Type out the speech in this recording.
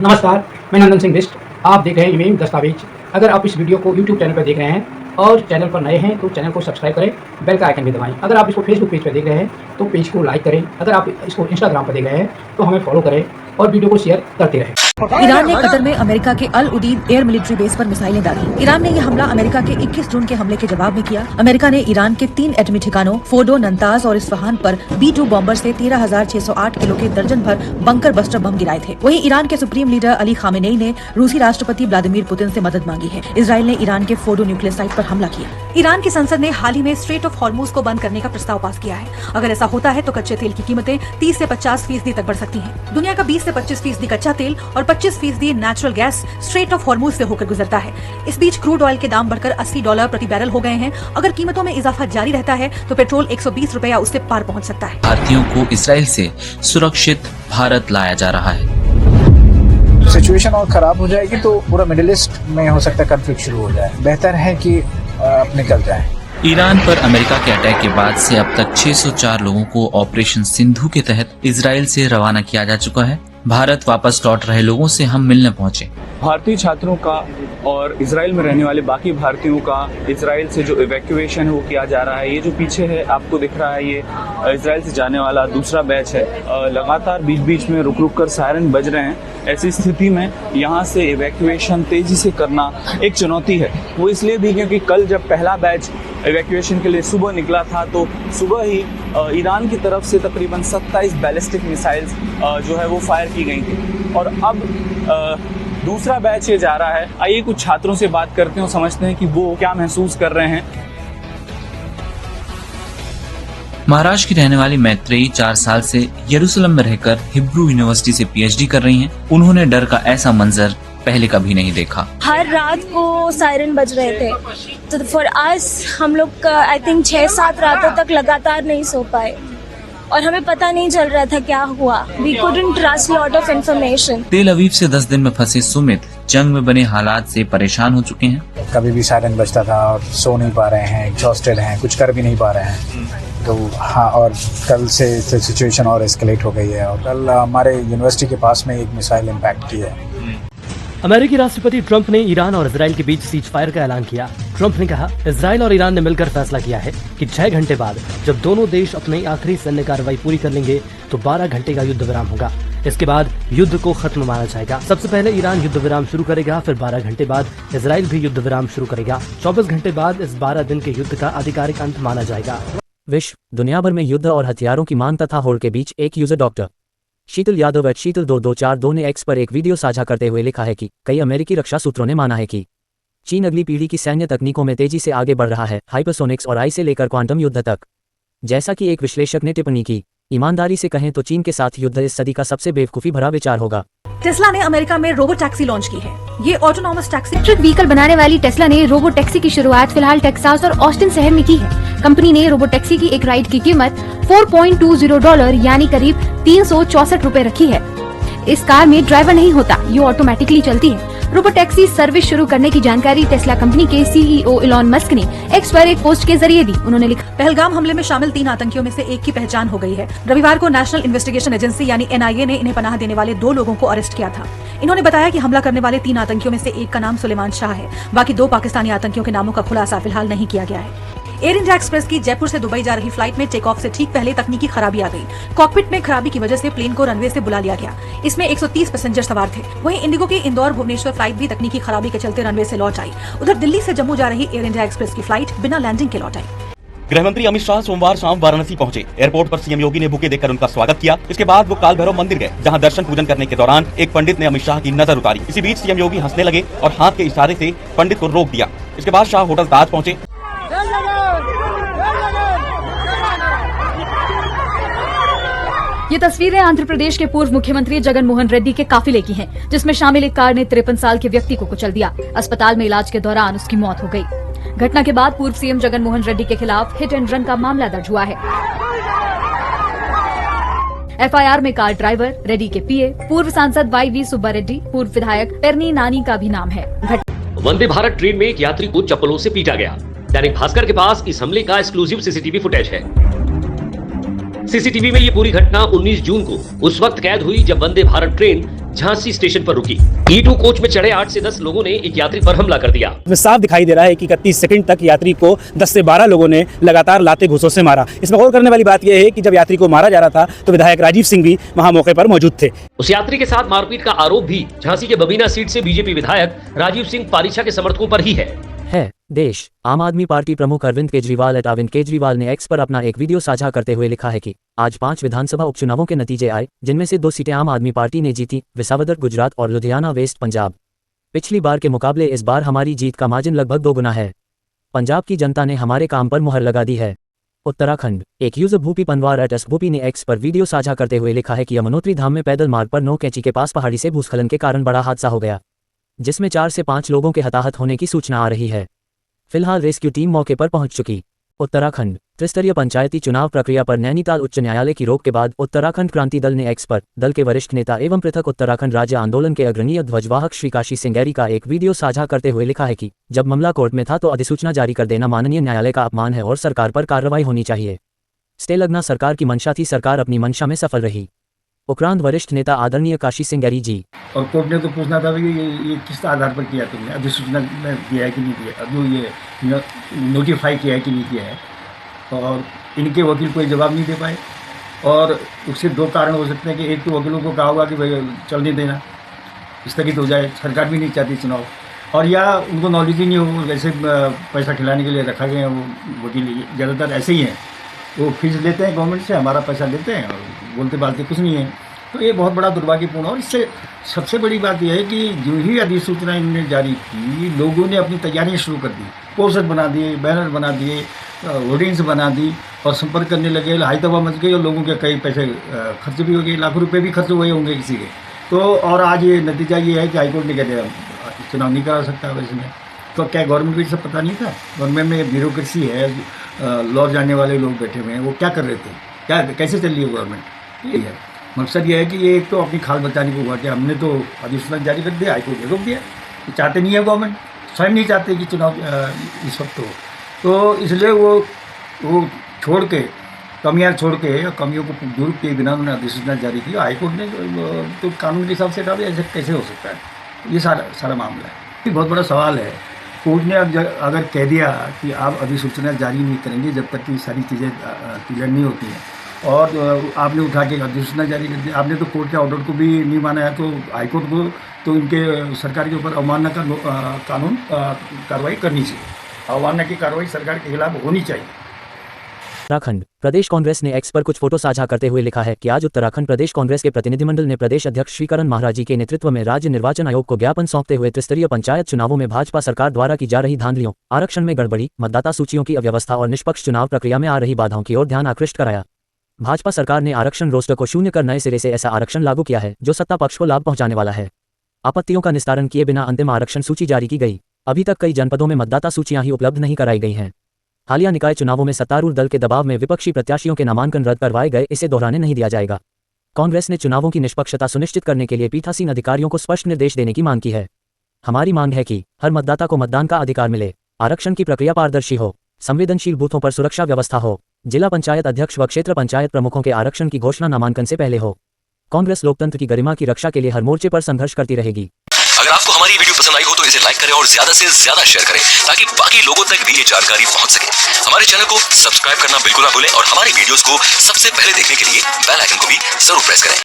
नमस्कार, मैं नंदन सिंह बिष्ट। आप देख रहे हैं इमेम दस्तावेज। अगर आप इस वीडियो को यूट्यूब चैनल पर देख रहे हैं और चैनल पर नए हैं तो चैनल को सब्सक्राइब करें, बेल का आइकन भी दबाएं। अगर आप इसको फेसबुक पेज पर देख रहे हैं तो पेज को लाइक करें। अगर आप इसको इंस्टाग्राम पर देख रहे हैं तो हमें फॉलो करें और वीडियो को शेयर करते रहें। ईरान ने कतर में अमेरिका के अल उदीद एयर मिलिट्री बेस पर मिसाइलें दागी। ईरान ने यह हमला अमेरिका के 21 जून के हमले के जवाब में किया। अमेरिका ने ईरान के 3 एटमी ठिकानों फोर्डो, नंताज और इस्फहान पर B-2 बॉम्बर से 13,608 किलो के दर्जन भर बंकर बस्टर बम गिराए थे। वहीं ईरान के सुप्रीम लीडर अली खामेनेई ने रूसी राष्ट्रपति व्लादिमीर पुतिन से मदद मांगी है। इजराइल ने ईरान के फोर्डो न्यूक्लियर साइट पर हमला किया। ईरान की संसद ने हाल ही में स्ट्रेट ऑफ हॉर्मूज को बंद करने का प्रस्ताव पास किया है। अगर ऐसा होता है तो कच्चे तेल की कीमतें 30 से 50% तक बढ़ सकती हैं। दुनिया का 20 से 25% कच्चा तेल और 25% natural gas straight of Hormuz से होकर गुजरता है। इस बीच क्रूड ऑयल के दाम बढ़कर $80 प्रति बैरल हो गए हैं। अगर कीमतों में इजाफा जारी रहता है तो पेट्रोल 120 रुपए या उससे पार पहुंच सकता है। भारतीयों को इजराइल से सुरक्षित भारत लाया जा रहा है। सिचुएशन और खराब हो जाएगी तो पूरा मिडिल ईस्ट में हो सकता है कन्फ्लिक्ट शुरू हो जाए। बेहतर है कि निकल जाए। ईरान पर अमेरिका के अटैक के बाद से अब तक 604 लोगों को ऑपरेशन सिंधु के तहत इजराइल से रवाना किया जा चुका है। भारत वापस लौट रहे लोगों से हम मिलने पहुंचे। भारतीय छात्रों का और इजराइल में रहने वाले बाकी भारतीयों का इजराइल से जो इवैक्यूएशन है वो किया जा रहा है। ये जो पीछे है आपको दिख रहा है, ये इजराइल से जाने वाला दूसरा बैच है। लगातार बीच बीच में रुक रुक कर सायरन बज रहे हैं। ऐसी स्थिति में यहाँ से इवैक्यूएशन तेजी से करना एक चुनौती है। वो इसलिए भी क्योंकि कल जब पहला बैच इवैक्यूएशन के लिए सुबह निकला था तो सुबह ही ईरान की तरफ से तकरीबन 27 बैलिस्टिक मिसाइल्स जो है वो फायर की गई थी और अब दूसरा बैच ये जा रहा है। आइए कुछ छात्रों से बात करते हैं और समझते हैं कि वो क्या महसूस कर रहे हैं। महाराष्ट्र की रहने वाली मैत्रेयी 4 साल से यरूशलेम में रहकर हिब्रू यूनिवर्सिटी से PhD कर रही हैं। उन्होंने डर का ऐसा मंजर पहले कभी नहीं देखा। हर रात को सायरन बज रहे थे तो फॉर अस हम लोग आई थिंक 6-7 रातों तक लगातार नहीं सो पाए और हमें पता नहीं चल रहा था क्या हुआ। We couldn't trust lot of information. Tel Aviv से 10 दिन में फंसे सुमित जंग में बने हालात से परेशान हो चुके हैं। कभी भी सायरन बजता था और सो नहीं पा रहे हैं, एग्जॉस्टेड हैं, कुछ कर भी नहीं पा रहे हैं। तो हाँ, और कल से सिचुएशन और एस्केलेट हो गई है और कल हमारे यूनिवर्सिटी के पास में एक मिसाइल इम्पैक्ट की है। अमेरिकी राष्ट्रपति ट्रंप ने ईरान और इजराइल के बीच सीज फायर का ऐलान किया। ट्रंप ने कहा, इजराइल और ईरान ने मिलकर फैसला किया है कि 6 घंटे बाद जब दोनों देश अपनी आखिरी सैन्य कार्रवाई पूरी कर लेंगे तो 12 घंटे का युद्ध विराम होगा। इसके बाद युद्ध को खत्म माना जाएगा। सबसे पहले ईरान युद्ध विराम शुरू करेगा, फिर 12 घंटे बाद इजराइल भी युद्ध विराम शुरू करेगा। 24 घंटे बाद इस 12 दिन के युद्ध का आधिकारिक अंत माना जाएगा। विश्व दुनिया भर में युद्ध और हथियारों की मांग तथा होड़ के बीच एक यूजर डॉक्टर शीतल यादव @शीतल2242 ने एक्स पर एक वीडियो साझा करते हुए लिखा है कि कई अमेरिकी रक्षा सूत्रों ने माना है कि चीन अगली पीढ़ी की सैन्य तकनीकों में तेजी से आगे बढ़ रहा है, हाइपरसोनिक्स और आई से लेकर क्वांटम युद्ध तक। जैसा कि एक विश्लेषक ने टिप्पणी की, ईमानदारी से कहें तो चीन के साथ युद्ध इस सदी का सबसे बेवकूफी भरा विचार होगा। टेस्ला ने अमेरिका में रोबो टैक्सी लॉन्च की है। ये ऑटोनॉमस टैक्सी इलेक्ट्रिक व्हीकल बनाने वाली टेस्ला ने रोबो टैक्सी की शुरुआत फिलहाल टेक्सास और ऑस्टिन शहर में की है। कंपनी ने रोबो टैक्सी की एक राइड की कीमत $4.20 यानी करीब 364 रुपए रखी है। इस कार में ड्राइवर नहीं होता, ये ऑटोमेटिकली चलती है। रोबो टैक्सी सर्विस शुरू करने की जानकारी टेस्ला कंपनी के CEO इलॉन मस्क ने एक्स पर एक पोस्ट के जरिए दी। उन्होंने लिखा, पहलगाम हमले में शामिल 3 आतंकियों में से एक की पहचान हो गई है। रविवार को नेशनल इन्वेस्टिगेशन एजेंसी यानी NIA ने इन्हें पनाह देने वाले 2 लोगों को अरेस्ट किया था। इन्होंने बताया कि हमला करने वाले 3 आतंकियों में से एक का नाम सुलेमान शाह है। बाकी 2 पाकिस्तानी आतंकियों के नामों का खुलासा फिलहाल नहीं किया गया है। एयर इंडिया एक्सप्रेस की जयपुर से दुबई जा रही फ्लाइट में टेक ऑफ से ठीक पहले तकनीकी खराबी आ गई। कॉकपिट में खराबी की वजह से प्लेन को रनवे से बुला लिया गया। इसमें 130 पैसेंजर सवार थे। वहीं इंडिगो की इंदौर भुवनेश्वर फ्लाइट भी तकनीकी खराबी के चलते रनवे से लौट आई। उधर दिल्ली से जम्मू जा रही एयर इंडिया एक्सप्रेस की फ्लाइट बिना लैंडिंग के लौट आई। गृहमंत्री अमित शाह सोमवार शाम वाराणसी पहुंचे। एयरपोर्ट पर सीएम योगी ने बुके देकर उनका स्वागत किया। इसके बाद वो काल भैरव मंदिर गए, जहां दर्शन पूजन करने के दौरान एक पंडित ने अमित शाह की नजर उतारी। इसी बीच सीएम योगी हंसने लगे और हाथ के इशारे से पंडित को रोक दिया। इसके बाद शाह होटल ताज पहुंचे। ये तस्वीरें आंध्र प्रदेश के पूर्व मुख्यमंत्री जगन मोहन रेड्डी के काफिले की हैं, जिसमें शामिल एक कार ने 53 साल के व्यक्ति को कुचल दिया। अस्पताल में इलाज के दौरान उसकी मौत हो गई। घटना के बाद पूर्व सीएम जगन मोहन रेड्डी के खिलाफ हिट एंड रन का मामला दर्ज हुआ है। FIR में कार ड्राइवर, रेड्डी के PA, पूर्व सांसद YV सुब्बा रेड्डी, पूर्व विधायक पेरनी नानी का भी नाम है। वंदे भारत ट्रेन में एक यात्री को चप्पलों से पीटा गया। दैनिक भास्कर के पास इस हमले का एक्सक्लूसिव CCTV फुटेज है। सीसीटीवी में ये पूरी घटना 19 जून को उस वक्त कैद हुई जब वंदे भारत ट्रेन झांसी स्टेशन पर रुकी। E2 कोच में चढ़े 8 से 10 लोगों ने एक यात्री पर हमला कर दिया। इसमें साफ दिखाई दे रहा है कि 31 सेकंड तक यात्री को 10 से 12 लोगों ने लगातार लाते घूंसों से मारा। इसमें गौर करने वाली बात यह है कि जब यात्री को मारा जा रहा था तो विधायक राजीव सिंह भी वहां मौके पर मौजूद थे। उस यात्री के साथ मारपीट का आरोप भी झांसी के बबीना सीट से बीजेपी विधायक राजीव सिंह पारीछा के समर्थकों पर ही है। देश आम आदमी पार्टी प्रमुख अरविंद केजरीवाल ने एक्स पर अपना एक वीडियो साझा करते हुए लिखा है कि आज 5 विधानसभा उपचुनावों के नतीजे आए, जिनमें से 2 सीटें आम आदमी पार्टी ने जीती, विसावदर गुजरात और लुधियाना वेस्ट पंजाब। पिछली बार के मुकाबले इस बार हमारी जीत का मार्जिन लगभग 2 गुना है। पंजाब की जनता ने हमारे काम पर मुहर लगा दी है। उत्तराखंड एक यूजर भूपी पनवार भूपी ने एक्स पर वीडियो साझा करते हुए लिखा है कि यमुनोत्री धाम में पैदल मार्ग पर 9 कैंची के पास पहाड़ी से भूस्खलन के कारण बड़ा हादसा हो गया, जिसमें 4 से 5 लोगों के हताहत होने की सूचना आ रही है। फिलहाल रेस्क्यू टीम मौके पर पहुंच चुकी। उत्तराखंड त्रिस्तरीय पंचायती चुनाव प्रक्रिया पर नैनीताल उच्च न्यायालय की रोक के बाद उत्तराखंड क्रांति दल ने एक्स पर दल के वरिष्ठ नेता एवं पृथक उत्तराखंड राज्य आंदोलन के अग्रणीय ध्वजवाहक श्री काशी सिंगेरी का एक वीडियो साझा करते हुए लिखा है कि जब मामला कोर्ट में था तो अधिसूचना जारी कर देना माननीय न्यायालय का अपमान है और सरकार पर कार्रवाई होनी चाहिए। स्टे लगना सरकार की मंशा थी, सरकार अपनी मंशा में सफल रही। उपरांत वरिष्ठ नेता आदरणीय काशी सिंगेरी जी। और कोर्ट ने तो पूछना था कि ये किस आधार पर किया तुमने, अधिसूचना दिया है कि नहीं दिया, अब ये नोटिफाई किया है कि नहीं किया है। और इनके वकील कोई जवाब नहीं दे पाए। और उससे 2 कारण हो सकते हैं कि एक तो वकीलों को कहा होगा कि भाई चलने देना, स्थगित हो जाए, सरकार भी नहीं चाहती चुनाव, और या उनको नॉलेज ही नहीं हो, वैसे पैसा खिलाने के लिए रखा गया है। वो वकील ज़्यादातर ऐसे ही हैं, वो फीस लेते हैं गवर्नमेंट से, हमारा पैसा लेते हैं और बोलते बालते कुछ नहीं है। तो ये बहुत बड़ा दुर्भाग्यपूर्ण है। और इससे सबसे बड़ी बात यह है कि जो ही अधिसूचना इन्होंने जारी की, लोगों ने अपनी तैयारियां शुरू कर दी, पोस्टर बना दिए, बैनर बना दिए, होर्डिंग्स बना दी और संपर्क करने लगे, हाई तबाह मच गई और लोगों के कई पैसे खर्च भी हो गए, लाखों रुपये भी खर्च हुए होंगे किसी के। तो और आज ये नतीजा ये है कि हाईकोर्ट ने कह दिया चुनाव नहीं करा सकता वैसे में। तो क्या गवर्नमेंट को सब पता नहीं था? गवर्नमेंट में ब्यूरोक्रेसी है, लॉ जानने वाले लोग बैठे हुए हैं, वो क्या कर रहे थे, क्या कैसे चल रही है गवर्नमेंट? ये है मकसद, ये है कि ये एक तो अपनी खाल बचाने को हुआ कि हमने तो अधिसूचना जारी कर दिया, हाईकोर्ट ने रोक दिया। तो चाहते नहीं है गवर्नमेंट, स्वयं नहीं चाहते कि चुनाव इस वक्त हो। तो इसलिए वो छोड़ के कमियां छोड़ के कमियों को दूर किए बिना उन्होंने अधिसूचना जारी की। हाईकोर्ट ने तो कानून के हिसाब से कहा ऐसे कैसे हो सकता है। ये सारा मामला है, ये बहुत बड़ा सवाल है। कोर्ट ने अब अगर कह दिया कि आप अधिसूचना जारी नहीं करेंगे जब तक कि सारी चीज़ें क्लियर नहीं होती हैं, और आपने उठा के अधिसूचना जारी कर दी, आपने तो कोर्ट के ऑर्डर को भी नहीं माना है, तो हाईकोर्ट को तो इनके सरकार के ऊपर अवमानना का कानून कार्रवाई करनी चाहिए। अवमानना की कार्रवाई सरकार के खिलाफ होनी चाहिए। उत्तराखंड प्रदेश कांग्रेस ने एक्स पर कुछ फोटो साझा करते हुए लिखा है कि आज उत्तराखंड प्रदेश कांग्रेस के प्रतिनिधिमंडल ने प्रदेश अध्यक्ष श्री करण महाराज जी के नेतृत्व में राज्य निर्वाचन आयोग को ज्ञापन सौंपते हुए त्रिस्तरीय पंचायत चुनावों में भाजपा सरकार द्वारा की जा रही धांधलियों, आरक्षण में गड़बड़ी, मतदाता सूचियों की अव्यवस्था और निष्पक्ष चुनाव प्रक्रिया में आ रही बाधाओं की ओर ध्यान आकृष्ट कराया। भाजपा सरकार ने आरक्षण रोस्टर को शून्य कर नए सिरे से ऐसा आरक्षण लागू किया है जो सत्ता पक्ष को लाभ पहुंचाने वाला है। आपत्तियों का निस्तारण किए बिना अंतिम आरक्षण सूची जारी की गई। अभी तक कई जनपदों में मतदाता सूचियां ही उपलब्ध नहीं कराई गई हैं। हालिया निकाय चुनावों में सत्तारूढ़ दल के दबाव में विपक्षी प्रत्याशियों के नामांकन रद्द करवाए गए, इसे दोहराने नहीं दिया जाएगा। कांग्रेस ने चुनावों की निष्पक्षता सुनिश्चित करने के लिए पीठासीन अधिकारियों को स्पष्ट निर्देश देने की मांग की है। हमारी मांग है कि हर मतदाता को मतदान का अधिकार मिले, आरक्षण की प्रक्रिया पारदर्शी हो, संवेदनशील बूथों पर सुरक्षा व्यवस्था हो, जिला पंचायत अध्यक्ष व क्षेत्र पंचायत प्रमुखों के आरक्षण की घोषणा नामांकन से पहले हो। कांग्रेस लोकतंत्र की गरिमा की रक्षा के लिए हर मोर्चे पर संघर्ष करती रहेगी। अगर आपको हमारी वीडियो पसंद आई हो तो इसे लाइक करें और ज्यादा से ज्यादा शेयर करें ताकि बाकी लोगों तक भी ये जानकारी पहुंच सके। हमारे चैनल को सब्सक्राइब करना बिल्कुल ना भूलें और हमारी वीडियोस को सबसे पहले देखने के लिए बेल आइकन को भी जरूर प्रेस करें।